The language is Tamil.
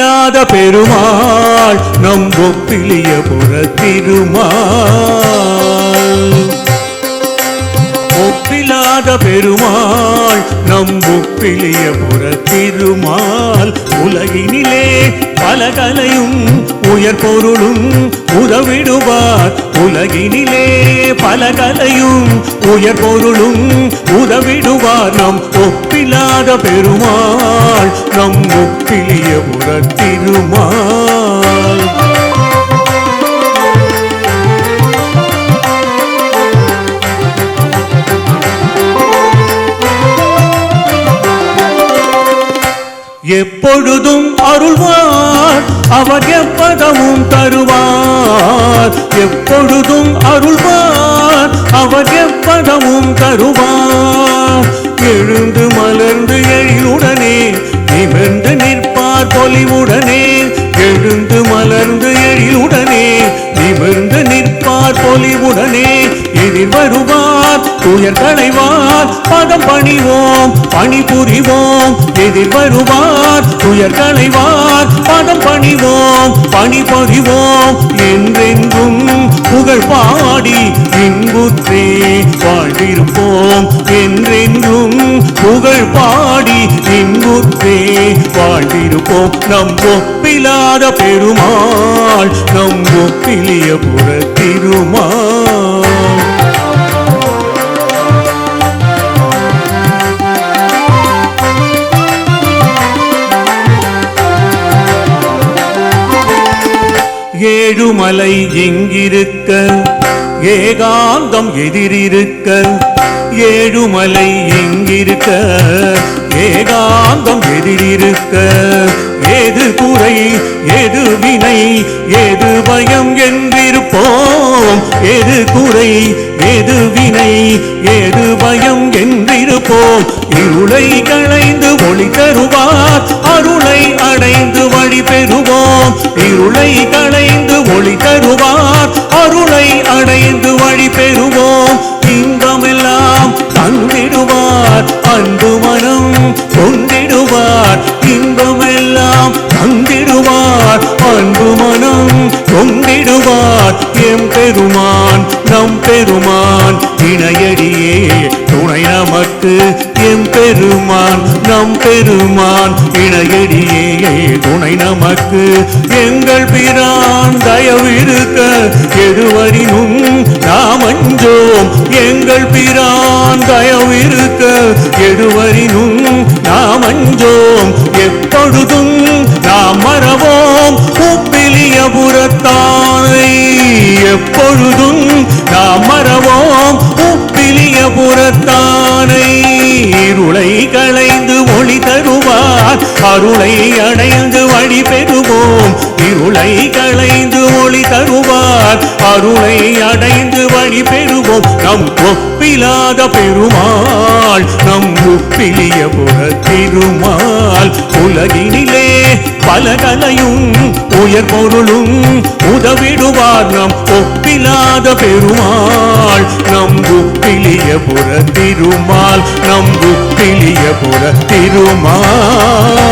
ஒப்பில்லாத பெருமாள் நம் ஒப்பிலியபுர திருமால். ஒப்பில்லாத பெருமாள் நம் ஒப்பிலியபுர திருமால். உலகினிலே பல கலையும் உயர் பொருளும் உதவிடுவார். உலகினிலே பல கலையும் உயர் பொருளும் உதவிடுவார். நம் ஒப்பில்லாத பெருமாள் நம் ஒப்பிலியபுர திருமால். எப்பொழுதும் அருள்வார் அவர் எப்பதமும் தருவார். எப்பொழுதும் அருள்வார் அவர் எப்பதமும் தருவார். எழுந்து மலர்ந்து எழிலுடனே நிமிர்ந்து நிற்பார் பொலிவுடனே. எழுந்து மலர்ந்து எழிலுடனே நிமிர்ந்து நிற்பார் பொலிவுடனே. எதிர் வருவார் துயர் களைவார் பதம் பணிவோம் பணி புரிவோம். எதிர் வருவார் துயர் களைவார் பதம் பணிவோம் பணி புரிவோம். என்றென்றும் புகழ் பாடி இன்புற்றே வாழ்ந்திருப்போம். என்றென்றும் புகழ் பாடி இன்புற்றே வாழ்ந்திருப்போம். நம் ஒப்பில்லாத பெருமாள் நம் ஒப்பிலியபுர திருமால். ஏழுமலை எங்கிருக்க ஏகாந்தம் எதிரிருக்க. ஏழுமலை எங்கிருக்க ஏகாந்தம் எதிரிருக்க. ஏது குறை ஏது வினை ஏது பயம் என்றிருப்போம். ஏது குறை ஏது வினை ஏது பயம் என்றிருப்போம். இருளை களைந்து ஒளி தருவார் அருளை அடைந்து வழி பெறுவோம். இருளை களைந்து ஒளி தருவார் அருளை அடைந்து வழி பெறுவோம். இன்பமெல்லாம் தந்திடுவார் அன்பு மனம் கொண்டிடுவார். இன்பமெல்லாம் தந்திடுவார் அன்பு மனம் கொண்டிடுவார். எம் பெருமான் நம் பெருமான் இணையடியே துணை நமக்கு. எம் பெருமான் நம் பெருமான் இணையடியே துணை நமக்கு. எங்கள் பிரான் தயவிருக்க எதுவரினும் நாம் அஞ்சோம். எங்கள் பிரான் தயவிருக்க எதுவரினும் நாம் அஞ்சோம். எப்பொழுதும் நாம் மறவோம் உப்பிலியபுரத்தானை. எப்பொழுதும் நாம் மறவோம் உப்பிலியபுரத்தானை. இருளை களைந்து ஒளி தருவார் அருளை அடைந்து வழி பெறுவோம். இருளை களைந்து ஒளி தருவார் அருளை அடைந்து வழி பெறுவோம். நம் ஒப்பில்லாத பெருமாள் நம் ஒப்பிலியபுர திருமால். உலகினிலே பல கலையும் உயர் பொருளும் உதவிடுவார். நம் ஒப்பில்லாத பெருமாள் நம் ஒப்பிலியபுர திருமால். நம் ஒப்பிலியபுர திருமால்.